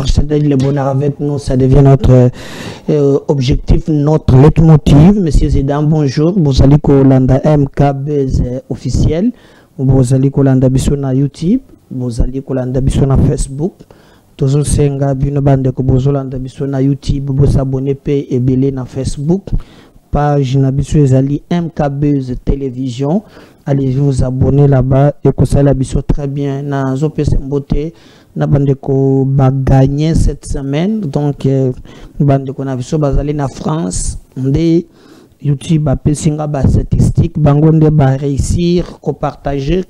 partager le bonheur avec nous, ça devient notre objectif, notre leitmotiv. Messieurs et dames, bonjour. Vous allez Kolanda MKBZ officiel. Vous allez Kolanda biso na YouTube. Vous allez Kolanda biso na Facebook. Toujours senga bino bande ko bozolanda biso na YouTube. Vous abonnez pe ebele na Facebook. Page na biso ezali MKBZ télévision. Allez vous abonner là-bas et que ça la biso très bien. Na zopes mbote na bande ko ba gagner cette semaine. Donc bande ko na biso bazali na France. Ndé YouTube a pesinga ba statistique bangonde ba réussir ko partager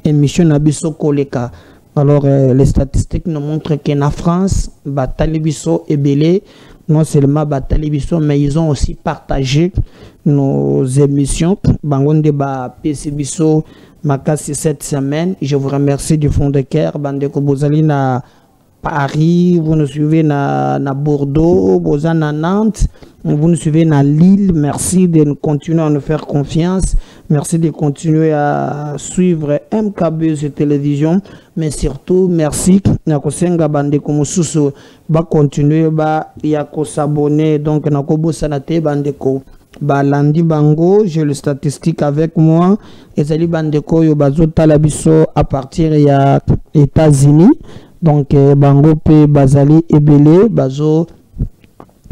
émission na biso koleka. Alors les statistiques nous montrent qu'en France ba talibiso ebele non seulement ba talibiso mais ils ont aussi partagé nos émissions bangonde ba pesibiso makasi cette semaine. Je vous remercie du fond de cœur bande ko bozali na Paris, vous nous suivez na Bordeaux, vous à Nantes, vous nous suivez à Lille. Merci de nous continuer à nous faire confiance. Merci de continuer à suivre MKBZ télévision. Mais surtout, merci na kosenga bande komususu ba continuer ba ya ko s'abonner. Donc na ko bosanate bande ko ba landi bango, j'ai le statistique avec moi. Ezali bande ko yo bazota la biso à partir ya États-Unis. Donc bango pe bazali ebele bazo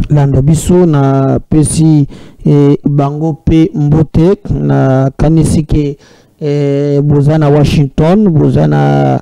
landa biso na pesi bango pe mbote na kanisike bozana Washington bozana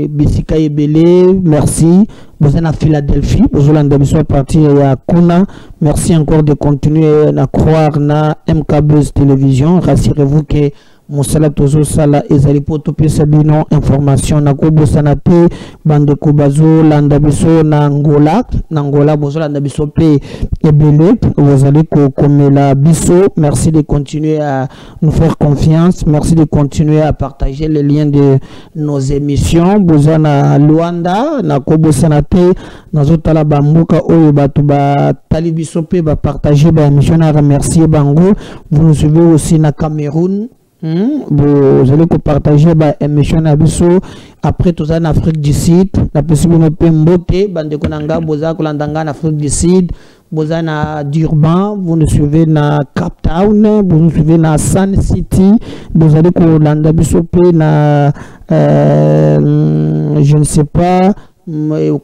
bisika ebele merci bozana Philadelphie bozolanda biso à partir ya kuna. Merci encore de continuer à croire na MKBZ télévision. Rassurez-vous que Mosala tozo sala ezali poto pesa bino information na ko bosana te bande ko bazo landa biso na Angola bozo landa biso pe ebele vous allez ko komela biso. Merci de continuer à nous faire confiance, merci de continuer à partager les liens de nos émissions. Bozana Luanda na ko bosana te nazotala bamboka oyo batu ba talibiso pe ba partager ba émission na remercier bango. Vous nous suivez aussi na Cameroun. Vous allez partager émission Nabiso après tout ça en Afrique du Sud. La possibilité de bande konanga boza kolandanga en Afrique du Sud, boza na Durban, vous nous suivez na Cape Town, vous nous suivez na Sun City, vous allez kolanda biso pe na je ne sais pas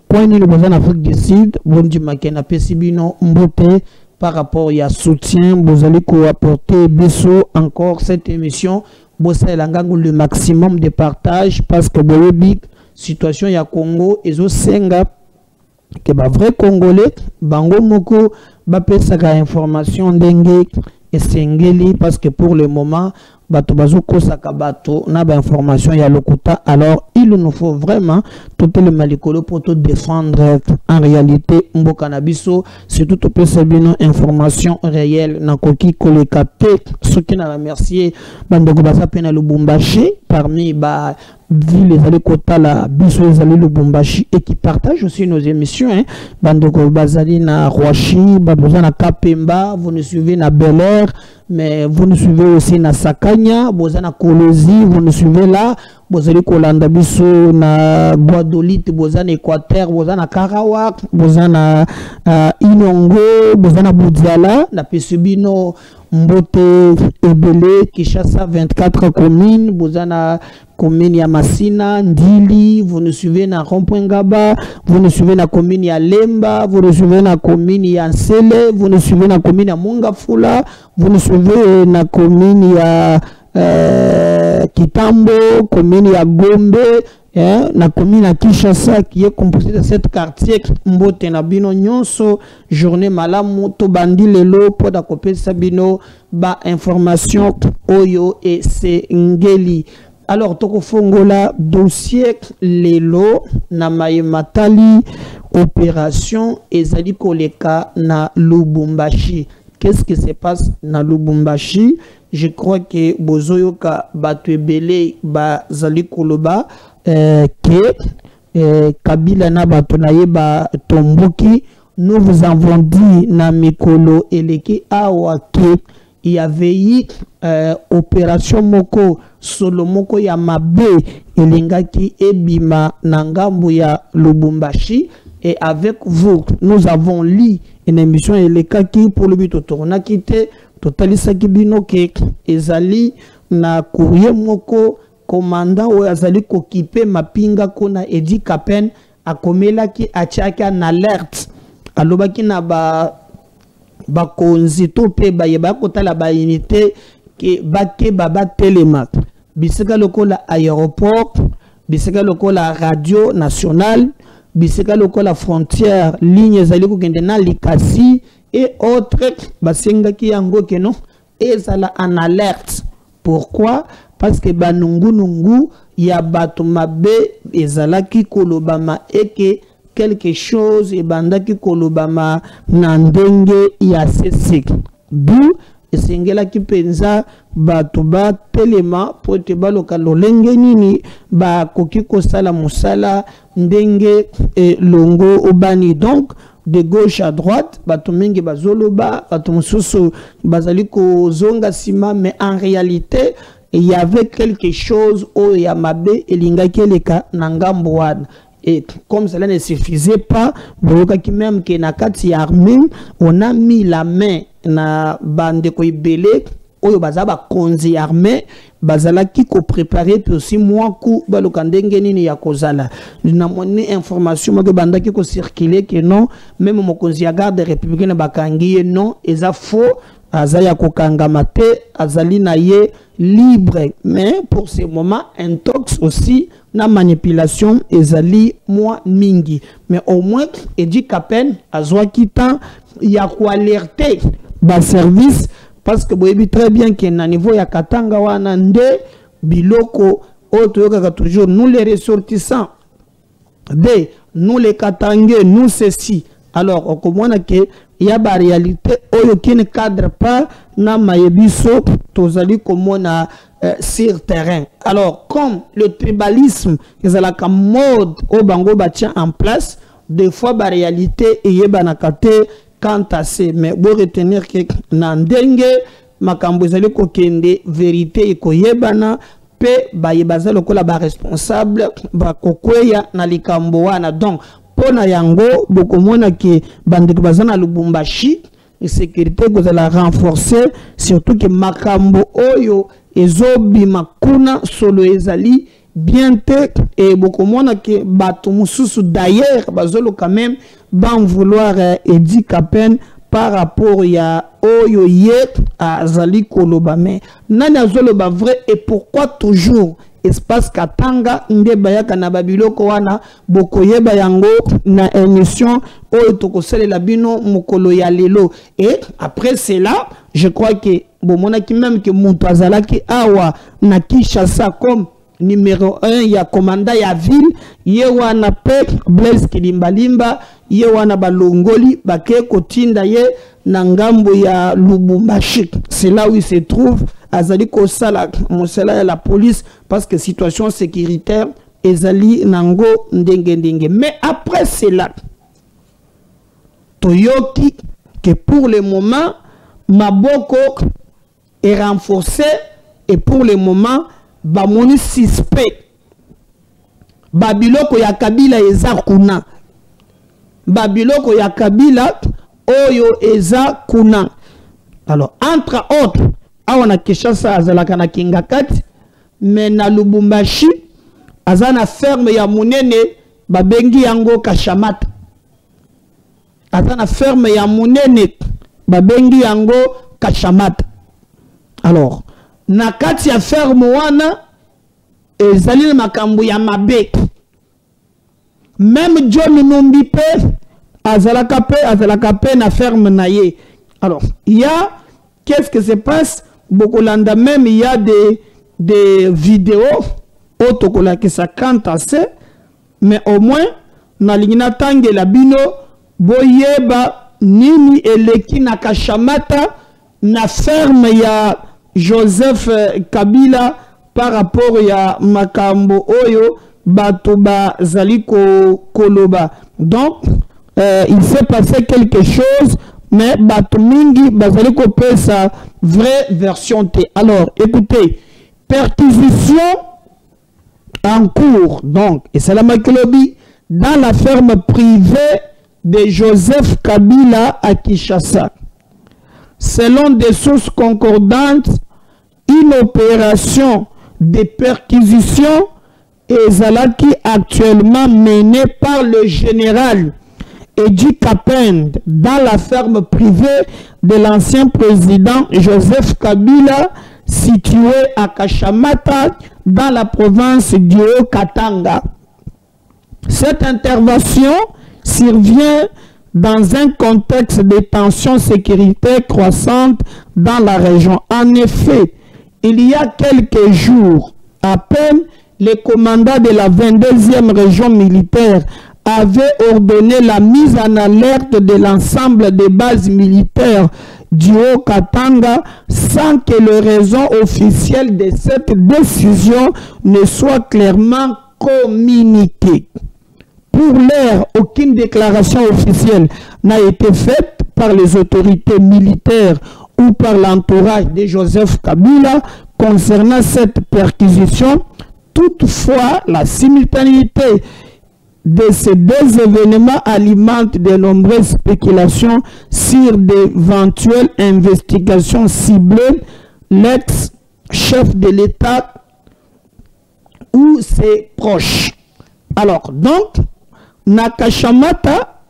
coin ni boza en Afrique du Sud, bon du makena pesibino mbote. Par rapport à soutien, vous allez apporter Besso encore cette émission. Vous allez le maximum de partage parce que la situation ya Congo et au Senga que ba vrai Congolais bango moko ba pesa information dengue et sengeli parce que pour le moment bato bazoko sakabato na ba information ya lokuta. Alors il nous faut vraiment tout le malikolo pour te défendre en réalité mboka na biso c'est tout peu sabino information réelle na koki koleka pe ce qui na remercier bandeko baza pena Lubumbashi parmi ba ville les kota la biso les Lubumbashi et qui partagent aussi nos émissions hein. Bandeko bazali na Rwashi baboza na Kapemba, vous nous suivez na Bel-Air mais vous nous suivez aussi na Sakanya, bozana Kolosi, vous nous suivez là, bozali kolanda biso na Guadolite, bozana Équateur, bozana Karawak, bozana Inongo, bozana Boudiala, na pesubino Mbote ebele Kishasa 24 communes, bozana commune ya Masina, Ndili, vous nous suivez na Rond-Point Ngaba, vous nous suivez na commune ya Lemba, vous nous suivez na commune ya Nsele, vous nous suivez na commune ya Mongafula, vous nous suivez na commune ya Kitambo, commune ya Gombe, na commune à Kinshasa qui est composée de cette quartier Mbote na bino nyonso journée malamu to bandi lelo po da kopé sabino ba information oyo et c'est ngeli. Alors toko fongola dossier lelo na matali opération ezali koleka na Lubumbashi. Qu'est-ce qui se passe na Lubumbashi? Je crois que bozoyoka batwebele ba zali koloba que Kabila na batonaye ba tomboki. Nous vous avons dit na mikolo eleki awa que il y avait eu opération moko solomoko ya mabe elingaki ebima na ngambo ya Lubumbashi. Et avec vous, nous avons lu une émission elekaki pour le but tournaki te totalisa kibino ke ezali na courrier moko commandant ou azali kokipe mapinga kona Edi Kapen akomelaki atiaki en alerte alobaki na ba konzito pe ba yeba kotala ba unité ke bake baba telema bisika lokola aéroport bisika lokola radio nationale bisika lokola frontière ligne zali kokende na Likasi et autres basengaki yango ke non ezala en alerte. Pourquoi? Parce que banungu ya bato mabe ezalaki kolobama eke quelque chose ebandaki kolobama na ndenge ya sesek du esengelaki penza bato ba telema po te baloka lolenge nini bakoki kosala mosala ndenge longo obani. Donc de gauche à droite bato mingi bazoloba bato mosusu bazali kozonga sima, mais en réalité il y avait quelque chose au yamabe elingaki eleka na ngambo wana. Et comme cela ne suffisait pas, même que na kati armée, on a mis la main na bande ko ibele oyo bazaba konzi armée bazala ki ko préparer puis aussi moi ku baloka ndenge nini ya kozala na moni information mo banda ki ko circuler que non même mo konzi ya garde républicaine bakangi non eza faux azaya kokangama te azali na ye libre, mais pour ce moment intox aussi na manipulation ezali moi mingi. Mais au moins Edi Kapen azwa kitan ya ko alerter ba service parce que boyebi très bien que na niveau ya Katanga wana nde biloko otoyoka toujours nous les ressortissants de nous les Katangais nous ceci. Alors on comprend que il y a la réalité qui ne cadre pas na mayebiso tozali komona sur terrain. Alors comme le tribalisme est la mode au bango batien en place, des fois la réalité est banakate quant à c'est, mais vous retenir que nandenge makambo ezali kokende vérité ekoyebana pe bayebaza lokola ba responsable ba kokweya na likambo wana. Donc pona yango bokomona ke bandeko bazana Lubumbashi sécurité que la renforcer, surtout que makambo oyo ezobima kuna solo ezali bien te et bokomona ke bato mususu d'ailleurs bazolo quand même ban vouloir Edi Kapen par rapport ya oyo ye azali koloba. Mais nani azoloba vrai et pourquoi toujours espace Katanga nde bayaka na babiloko wana bokoyeba yango na émission oyo tokosalela bino mokolo ya lelo. Et après cela je crois que bomona ki même que mutu azalaki awa na Kinshasa comme numéro 1 ya commandant ya ville ye wana pe Blaise Kilimbalimba ye wana balongoli bake kotinda ye na ngambo ya Lubumbashi. C'est là où il se trouve azali kosala mosala ya la police parce que situation sécuritaire ezali nango ndenge ndenge. Mais après cela toyoki que pour le moment maboko est renforcé et pour le moment bamoni suspect babiloko ya Kabila eza kuna babiloko ya Kabila oyo eza kuna. Alors entre autres awana Kinshasa azalaka na Kingakati, mais na Lubumbashi azana ferme ya munene babengi yango Kashamata. Azana ferme ya munene babengi yango Kashamata. Alors na kati ya ferme wana ezali makambo ya mabe. Même John Numbi pe azalaka pe na ferme na ye. Alors il y a qu'est-ce que se passe Bokolanda même il y a des vidéos autocola que ça cante assez, mais au moins na lingina tange la bino boyeba nini eleki na Kashamata na ferme ya Joseph Kabila par rapport ya makambo oyo batoba zaliko koloba. Donc il s'est passé quelque chose, mais bato mingi bazali ko pesa vraie version T. Alors écoutez, perquisition en cours, donc, et c'est la Makilobi, dans la ferme privée de Joseph Kabila à Kinshasa. Selon des sources concordantes, une opération de perquisition est actuellement menée par le général Edi Kapend dans la ferme privée de l'ancien président Joseph Kabila, située à Kashamata, dans la province du Haut-Katanga. Cette intervention survient dans un contexte de tensions sécuritaires croissantes dans la région. En effet, il y a quelques jours, à peine, le commandant de la 22e région militaire avait ordonné la mise en alerte de l'ensemble des bases militaires du Haut-Katanga sans que les raisons officielles de cette décision ne soient clairement communiquées. Pour l'heure, aucune déclaration officielle n'a été faite par les autorités militaires ou par l'entourage de Joseph Kabila concernant cette perquisition. Toutefois, la simultanéité de ces deux événements alimente de nombreuses spéculations sur d'éventuelles investigations ciblées l'ex-chef de l'État ou ses proches. Alors, donc, Nakashamata,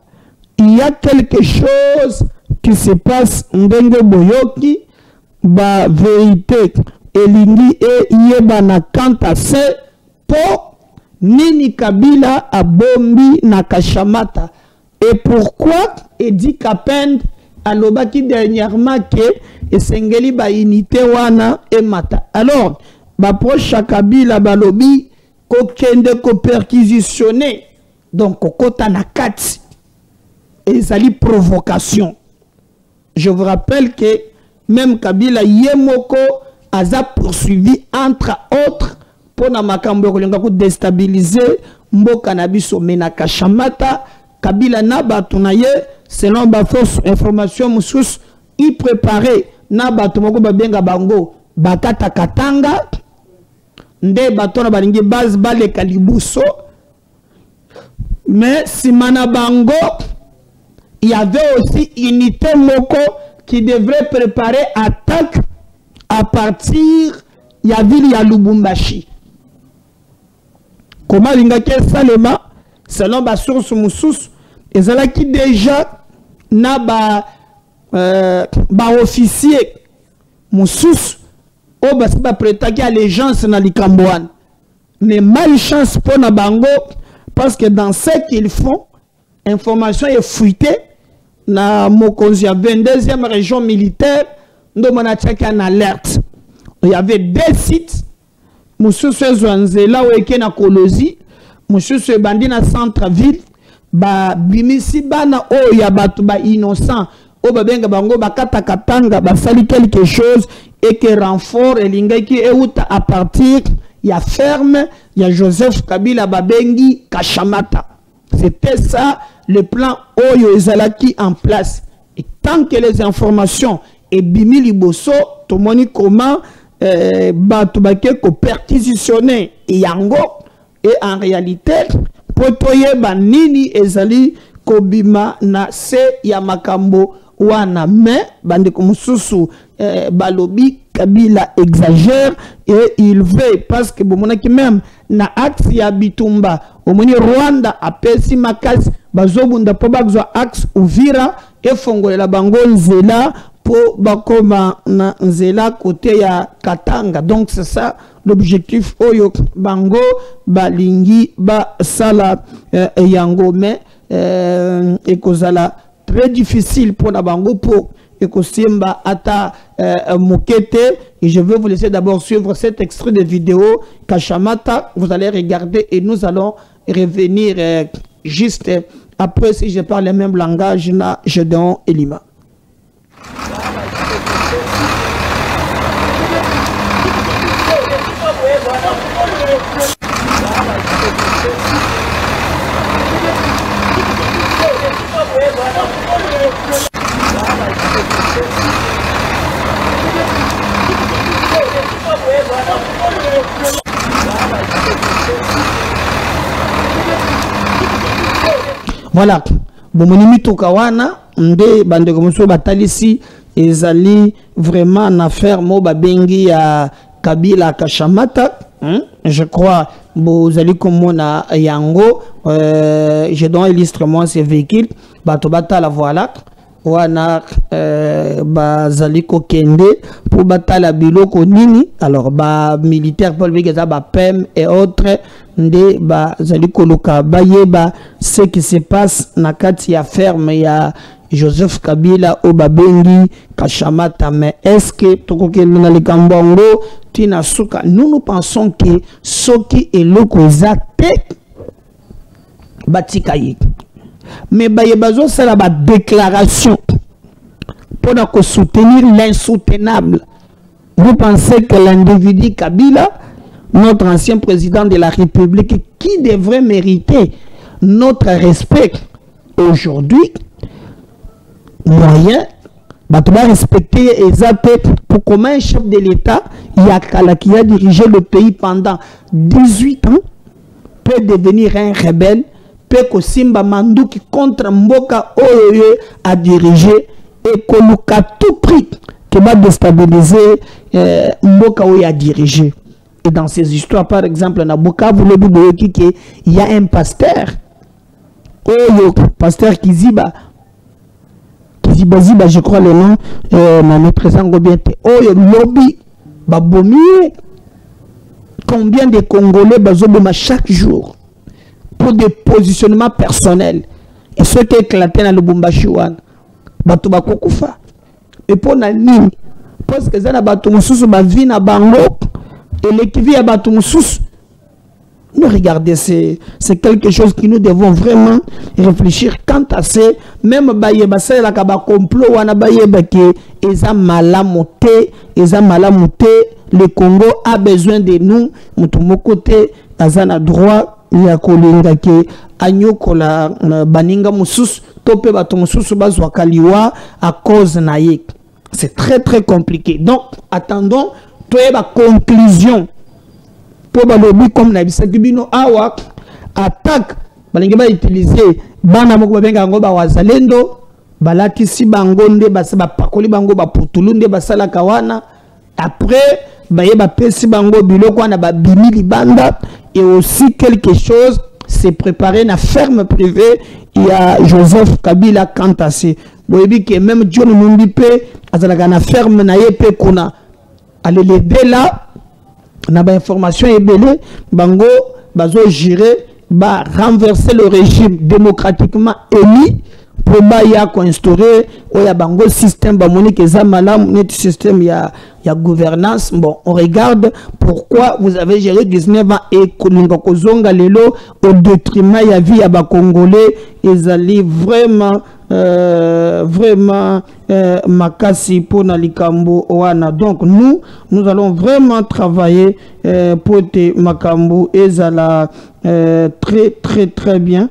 il y a quelque chose qui se passe Ndengo Boyoki, ba vérité, Elingi et Yebana Kantase, pour Nini Kabila a bombi Nakashamata. Et pourquoi Edi Kapend a lobaki dernièrement que Esengeli ba unité wana et mata. Alors, ba proche Kabila ba lobi ko kende ko perquisitionner. Donc, kokota nakati. Et ça li provocation. Je vous rappelle que même Kabila Yemoko a poursuivi entre autres pour na makambo ko déstabiliser mboka na biso menaka Shamata Kabila na batunaye selon ba fausse information musus y préparer na batu moko babenga bango bakata katanga nde batona balingi base bale kalibuso. Mais simana bango il y avait aussi unité moko qui devrait préparer attaque à partir ya ville ya Lubumbashi. Comment l'ingake salema selon ba source musus ezala qui déjà na ba officier musus o ba prétaki allégeance na likamboane. Mais malchance pour na bango parce que dans ce qu'ils font, information est fuitée na mokonzi ya 22e région militaire ndo mona tchaki en alerte. Il y avait deux sites Monsieur Zwanzela weke na Kolozi, Monsieur Bandi na centre-ville, ba bimisi bana o ya batu ba innocent, o ba benga bango ba kata katanga ba sali quelque chose et que renfort elingaki euta à partir ya ferme ya Joseph Kabila babengi Kashamata. C'était ça le plan Oyo Ezalaki en place. Et tant que les informations et bimi liboso, tout le monde comment batubake ko perquisitionner yango et en réalité potoye banini ezali kobima na se ya makambo wana mais bande mususu balobi Kabila exagère et il veut parce que bomonaki même na axe ya Bitumba omoni Rwanda apesi makasi bazobunda po bazwa axe Uvira et fongolela bango nzela pour bakoma na nzela côté ya Katanga. Donc c'est ça l'objectif oyo bango balingi ba sala yango mais ekozala très difficile pour la bango pour ekosimba ata mokete. Et je vais vous laisser d'abord suivre cet extrait de vidéo Kashamata, vous allez regarder et nous allons revenir juste après si je parle le même langage na Gédéon Elima. Voilà. Bomoni Tokawana, nde bande comme ça batalisi ezali vraiment en affaire mo babengi ya Kabila Kashamata. Je crois vous allez comme on a yango je donne illustrement ces véhicules batobata la voilà wana bazali ko kende pour batala biloko nini alors ba militaire Paul Bigeza ba PEM et autres nde bazali ko luka bayeba ce qui se passe na kati ya ferme ya Joseph Kabila au babengi Kashamata. Mais est-ce que tokokeli na likambongo tina suka nous pensons que soki eloko zate batikaye mais bayebazo sala ba déclaration pour soutenir l'insoutenable. Vous pensez que l'individu Kabila, notre ancien président de la République, qui devrait mériter notre respect aujourd'hui, moyen, doit respecter exact pour comment un chef de l'État qui a dirigé le pays pendant 18 ans peut devenir un rebelle, peut que Simba Manduki contre Mboka Oyoye a dirigé et qu'on a tout prix qui va déstabiliser Mboka Oyoye a dirigé. Et dans ces histoires, par exemple, dans Mboka, vous l'avez dit qu'il y a un pasteur, pasteur Kiziba, je crois le nom, ma maîtresse en gobiente, lobby, babomi, combien de Congolais bazoboma chaque jour pour des positionnements personnels. Et ceux qui éclatent dans le Bumbashiwan, batuba kokufa. Et pour nani, parce que ça na batumususu ba vie na bango, et l'équipe à batumususu. Nous regardez, c'est quelque chose que nous devons vraiment réfléchir quant à ce même bayeba c'est la kaba complot wana bayeba que eza malamoté le Congo a besoin de nous mutumo côté azana droit ya kolinga ke anyokola baninga mususu topé bato mususu bazwa kaliwa à cause naïe. C'est très compliqué. Donc attendons toi ba conclusion pour balobi comme na bisaki bino awa attaque balingi ba utiliser bana moko babenga ngo ba wazalendo balatisi bango nde basaba pakoli bango ba putulu nde basala kawana après baye ba pesi bango biloko na ba bimili banda. Et aussi quelque chose c'est préparé na ferme privée il y a Joseph Kabila Kantase boyebi que même John Mumbipe azalaka na ferme na yepe kuna allez l'aider là. Na ba information ebele bango bazo gérer ba renverser le régime démocratiquement élu pour ba ya ko instaurer oya bango système ba monique zamala net système ya gouvernance. Bon, on regarde pourquoi vous avez géré 19 ans et kolinga kozonga lelo au détriment ya vie ya ba congolais ezali vraiment makasi pour Nalikambo Oana. Donc nous allons vraiment travailler pour te Makambo ezala très bien.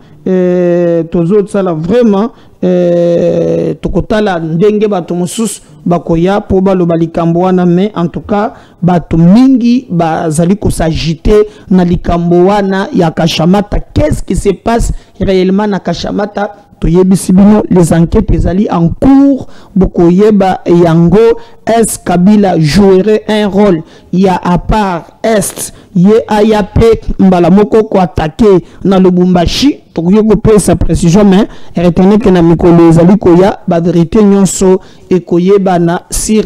Tous autres ça là vraiment tokotala ndenge bato mususu bakoya pour baloba likambo wana, mais en tout cas bato mingi bazali ko s'agiter na likambo wana ya Kashamata. Qu'est-ce qui se passe réellement na Kashamata? Les enquêtes ezali en cours. Bokoyeba yango, est-ce Kabila jouerait un rôle? Il y a à part est ye ayape mbalamoko ko attaquer na Lubumbashi. Tokoyeko pe sa précision, mais retenez que na mikolo ezali koya ba vérité nyonso et koyeba na sur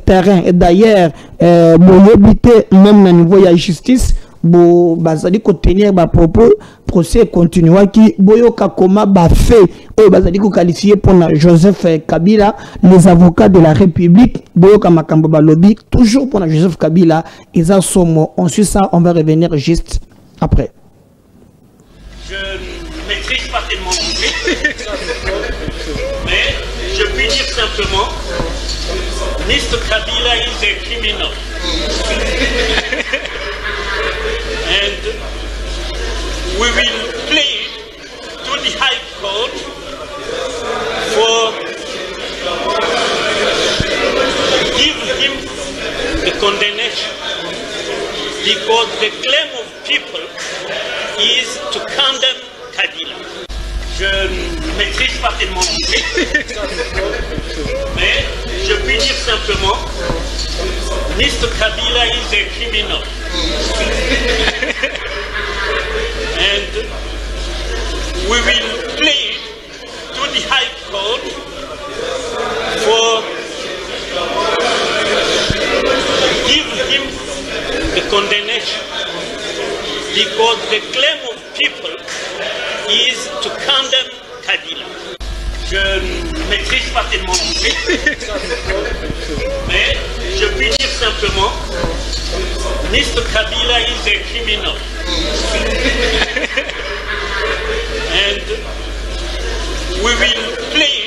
terrain. Et d'ailleurs boyebite même na niveau ya justice bo bazali ko tenir ba propos procès continua qui boyoka koma ba fait o bazali ko qualifier pour Joseph Kabila. Les avocats de la République boyoka makambo ba lobby toujours pour Joseph Kabila. Ils ont somo. Ensuite ça on va revenir juste après. Je ne maîtrise pas tellement l'anglais, mais je puis dire simplement Mr. Kabila is a criminal. And we will plead to the High Court for give him the condemnation, because the claim of people is to condemn Kabila. Je ne maîtrise pas tellement l'anglais, mais je puis dire simplement, Mr. Kabila is a criminal. And we will plead to the High Court for give him the condemnation, because the claim of people is to condemn Kabila. Je ne maîtrise pas tellement l'anglais, mais je puis dire simplement, Mr. Kabila is a criminal. And we will plead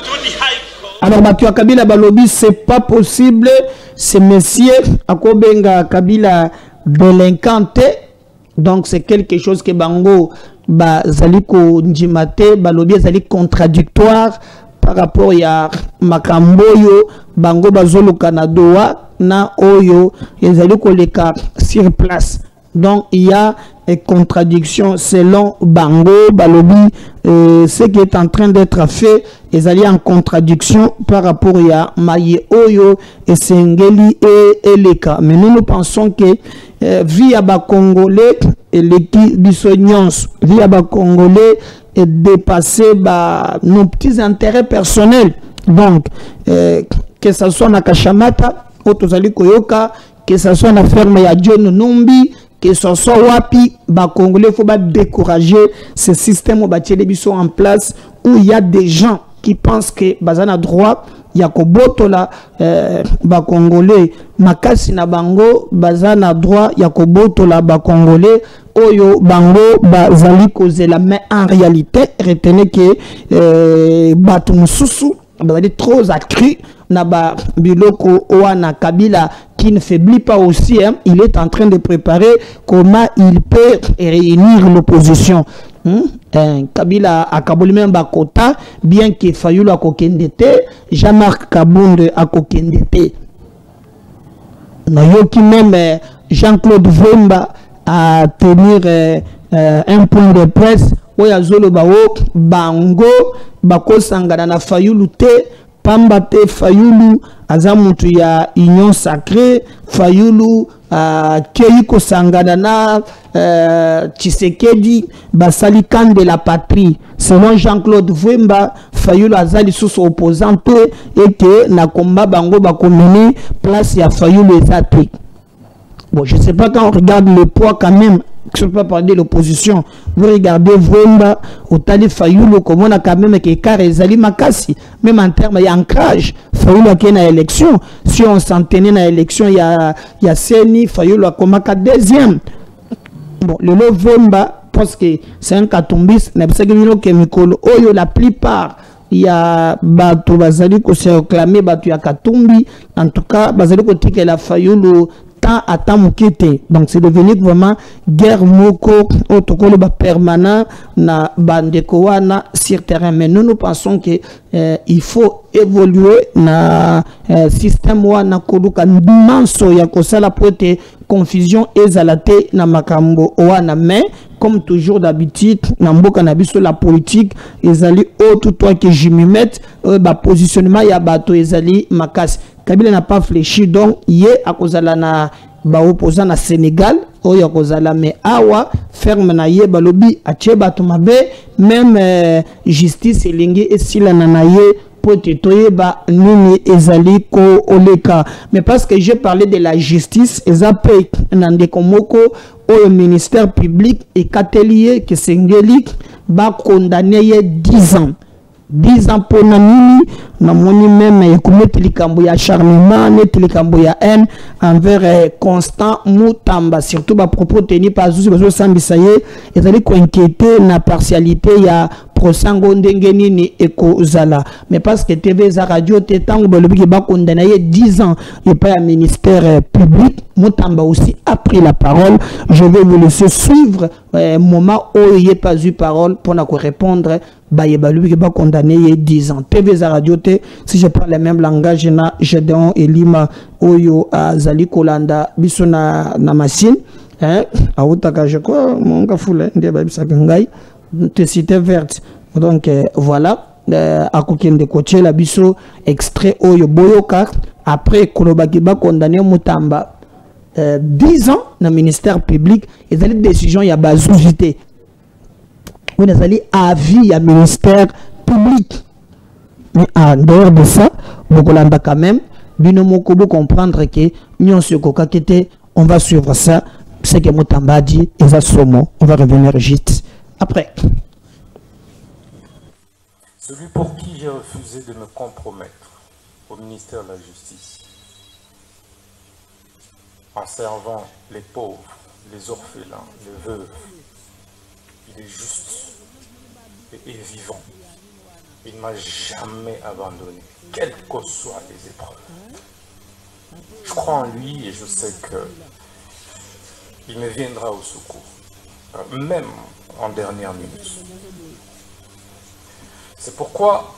to the High Court. Alors, Batua Kabila Balobi, c'est pas possible. Ce monsieur, Akobenga Kabila délinquante. Donc, c'est quelque chose que Bango, Zaliko Njimate, Balobi, Zali contradictoire par rapport à Makamboyo, Bango Bazolo Kanadoa, Na Oyo, et Zaliko Leka sur place. Donc, il y a une contradiction selon Bango, Balobi, ce qui est en train d'être fait, ils allaient en contradiction par rapport à Maye Oyo, et Sengeli et Leka. Mais nous pensons que via bas Congolais, et l'équipe du Sognance, via bas Congolais, est dépassé nos petits intérêts personnels. Donc, que ce soit na Kashamata, Otozali Koyoka, que ce soit na ferme ya John Numbi, que ce soit wapi, bah Congolais, il faut pas décourager ce système où télévision en place où il y a des gens qui pensent que bazana droit, il y a kobotola bah Congolais, makasi na bango bazana droit, il y a kobotola bah Congolais, oyo bango bazali kozela, mais en réalité retenez que batumususu bazali trop accru na ba biloko oana Kabila qui ne faiblit pas aussi, hein, il est en train de préparer comment il peut réunir l'opposition. Kabila a Kabolime Bakota, bien que Fayulu a kokendete, Jean-Marc Kabonde a kokendete. Nayoki même Jean-Claude Vemba a tenir un point de presse où il y a Zolo Bao, Bango, Bako Sangana na Fayulu te, Pambate Fayulu, Azamutu ya Union Sacrée, Fayulu, Keiko Sangadana, Tshisekedi, Basali Kan de la patrie. Selon Jean-Claude Vemba, Fayulu Azali sous opposante et que na combat bango bakomene place ya Fayulu ezate. Bon, je ne sais pas quand on regarde le poids quand même. Je ne peux pas parler de l'opposition. Vous regardez Vemba, au Tali Fayulu, comme on a quand même qu'Ekar et Zali Makasi. Même en termes d'ancrage, Fayulu a qu'il y a une élection. Si on s'en tenait dans l'élection, il y a Seni, Fayulu a comme un deuxième. Bon, le lot Vemba, parce que c'est un catombis, la plupart, il y a Bato Bazali qui s'est réclamé, Bato Yakatumbi, en tout cas, Bazali qui a Fayulu. À Tamukete. Donc c'est devenu vraiment guerre moko autocolore permanent na bandekoana sur terrain. Mais nous pensons que il faut évoluer na système wana koluka manso ya kosala pote confusion ezalate na makambo wana. Mais comme toujours d'habitude na mboka na biso la politique ezali autre toi que je me mette positionnement ya bato ezali makasi. Kabila n'a pas fléchi, donc hier à cause de la opposant na Sénégal, oyo à cause de la mais awa ferme na ye balobi a tcheba tomabe même justice elingi et si la nanaye potetoye ba nini ezali ko oleka. Mais parce que j'ai parlé de la justice, ezapé nande komoko au ministère public et katelier que sengeli ba condamné 10 ans. 10 ans pour Namini, namoni même commettre les cambo ya acharnement, les cambo ya haine envers Constant Moutamba, surtout à propos tenu par Zouzi Bazo Sambisaye, et allez inquiéter la partialité ya prosango ndengenini eko zala. Mais parce que TV za radio tétang bolobi ba condamné 10 ans et pas un ministère public, Moutamba aussi a pris la parole. Je vais vous laisser suivre moment où il n'y a pas eu parole pour répondre. Bayebalu ba condamné 10 ans. TV za radio te, si je parle le même langage na Gédéon Elima oyo azali kolanda biso na machine hein autaka je crois mon ka fule ndé ba bisa ngai de Cité Verte. Donc voilà, à côté de côté la biso extrait Oyo Boyoka. Après Kolobakiba condamné Moutamba 10 ans dans le ministère public, ils ont une décision, il y a bazoujité. On a allé à vie, il y a ministère public. Mais en dehors de ça, Bokolanda quand même, Binomokobo comprendre que Nyon Sokoka on va suivre ça. C'est que Moutamba dit, et ça somo, on va revenir juste après. Celui pour qui j'ai refusé de me compromettre au ministère de la Justice, en servant les pauvres, les orphelins, les veuves, il est juste et vivant. Il ne m'a jamais abandonné, quelles que soient les épreuves. Je crois en lui et je sais qu'il me viendra au secours, même en dernière minute. C'est pourquoi,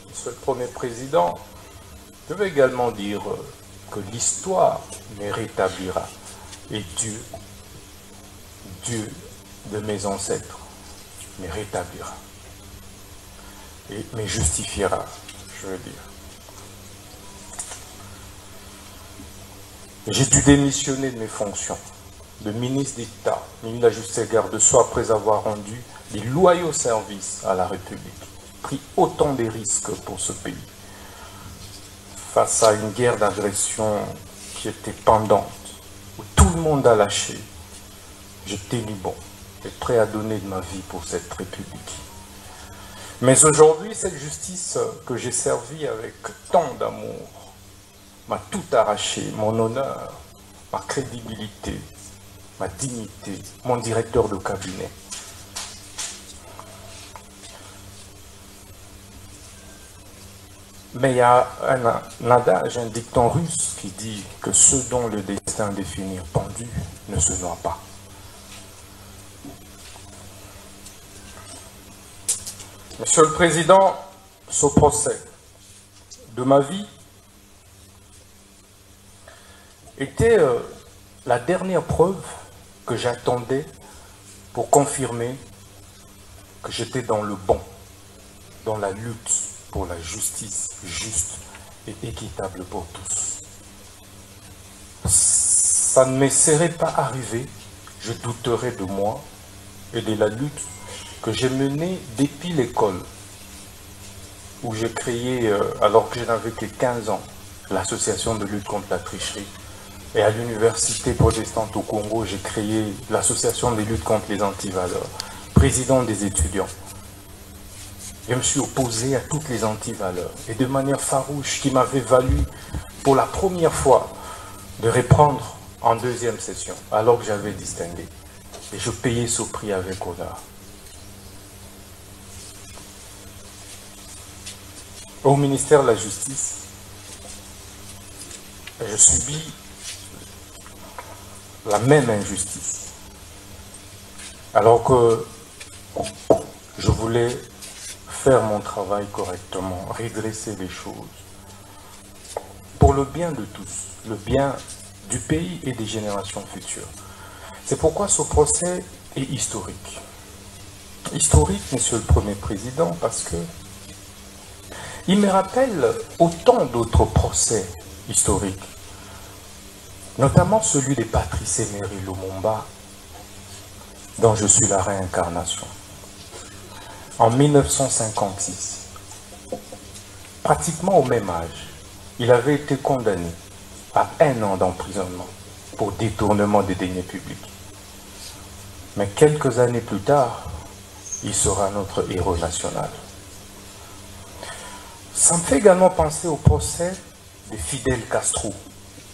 Monsieur le Premier Président, je veux également dire que l'histoire me rétablira et Dieu de mes ancêtres me rétablira et me justifiera, je veux dire. J'ai dû démissionner de mes fonctions de ministre d'État, ministre de la Justice et Garde-Sceaux après avoir rendu des loyaux services à la République, pris autant de risques pour ce pays. Face à une guerre d'agression qui était pendante, où tout le monde a lâché, j'ai tenu bon et prêt à donner de ma vie pour cette République. Mais aujourd'hui, cette justice que j'ai servie avec tant d'amour m'a tout arraché, mon honneur, ma crédibilité, ma dignité, mon directeur de cabinet. Mais il y a un adage, un dicton russe qui dit que ceux dont le destin définit pendu ne se noient pas. Monsieur le Président, ce procès de ma vie était la dernière preuve que j'attendais pour confirmer que j'étais dans le bon, dans la lutte pour la justice juste et équitable pour tous. Ça ne me serait pas arrivé, je douterais de moi et de la lutte que j'ai menée depuis l'école, où j'ai créé, alors que je n'avais que 15 ans, l'association de lutte contre la tricherie. Et à l'université protestante au Congo, j'ai créé l'association de lutte contre les antivaleurs, président des étudiants. Je me suis opposé à toutes les antivaleurs et de manière farouche qui m'avait valu pour la première fois de reprendre en deuxième session, alors que j'avais distingué. Et je payais ce prix avec honneur. Au ministère de la Justice, je subis la même injustice. Alors que je voulais faire mon travail correctement, redresser les choses, pour le bien de tous, le bien du pays et des générations futures. C'est pourquoi ce procès est historique. Historique, Monsieur le Premier Président, parce que il me rappelle autant d'autres procès historiques, notamment celui de Patrice Emery Lumumba, dont je suis la réincarnation. En 1956, pratiquement au même âge, il avait été condamné à 1 an d'emprisonnement pour détournement des deniers publics. Mais quelques années plus tard, il sera notre héros national. Ça me fait également penser au procès de Fidel Castro,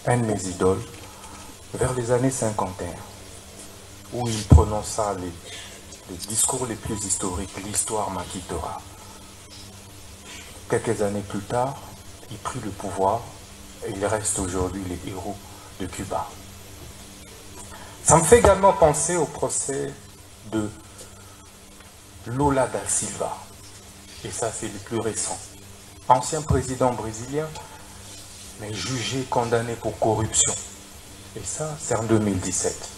un de mes idoles, vers les années 51, où il prononça les discours les plus historiques, l'histoire m'acquittera. Quelques années plus tard, il prit le pouvoir et il reste aujourd'hui les héros de Cuba. Ça me fait également penser au procès de Lula da Silva, et ça c'est le plus récent. Ancien président brésilien, mais jugé, condamné pour corruption. Et ça, c'est en 2017.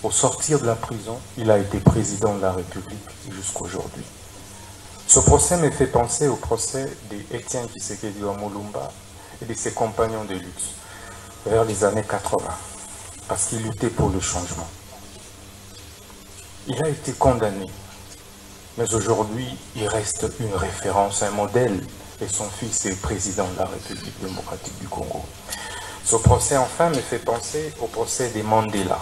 Au sortir de la prison, il a été président de la République jusqu'à aujourd'hui. Ce procès me fait penser au procès d'Étienne Tshisekedi Mulumba et de ses compagnons de lutte vers les années 80, parce qu'il luttait pour le changement. Il a été condamné, mais aujourd'hui, il reste une référence, un modèle, et son fils est président de la République démocratique du Congo. Ce procès, enfin, me fait penser au procès de Mandela.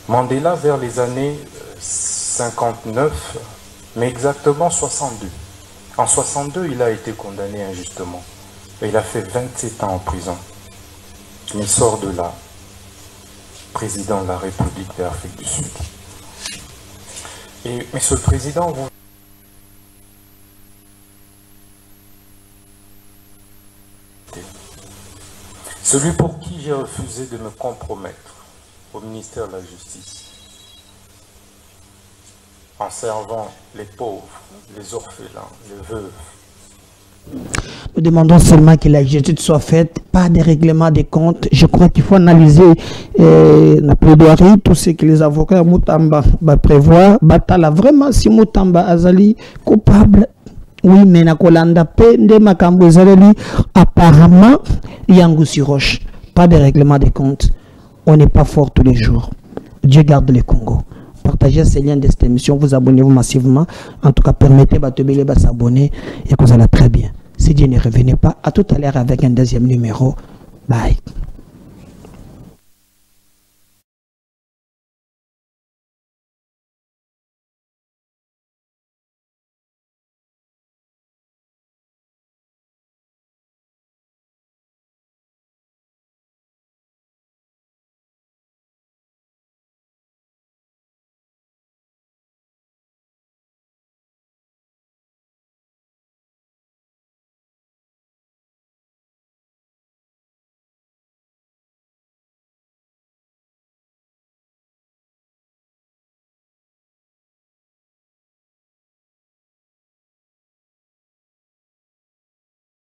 Mandela, vers les années 59, mais exactement 62. En 62, il a été condamné injustement. Et il a fait 27 ans en prison. Il sort de là, président de la République d'Afrique du Sud. Et, Monsieur le Président, vous... Celui pour qui j'ai refusé de me compromettre au ministère de la Justice, en servant les pauvres, les orphelins, les veuves. Nous demandons seulement que la justice soit faite, pas des règlements des comptes. Je crois qu'il faut analyser la plaidoirie, tout ce que les avocats Moutamba prévoient. Batala vraiment si Moutamba Azali coupable. Oui, mais Nakolanda Pende Makambo Azali apparemment Yangou Siroche. Pas de règlement des comptes. On n'est pas fort tous les jours. Dieu garde le Congo. Partagez ces liens de cette émission, vous abonnez-vous massivement. En tout cas, permettez de s'abonner et que vous allez très bien. Si Dieu ne revenez pas, à tout à l'heure avec un deuxième numéro. Bye.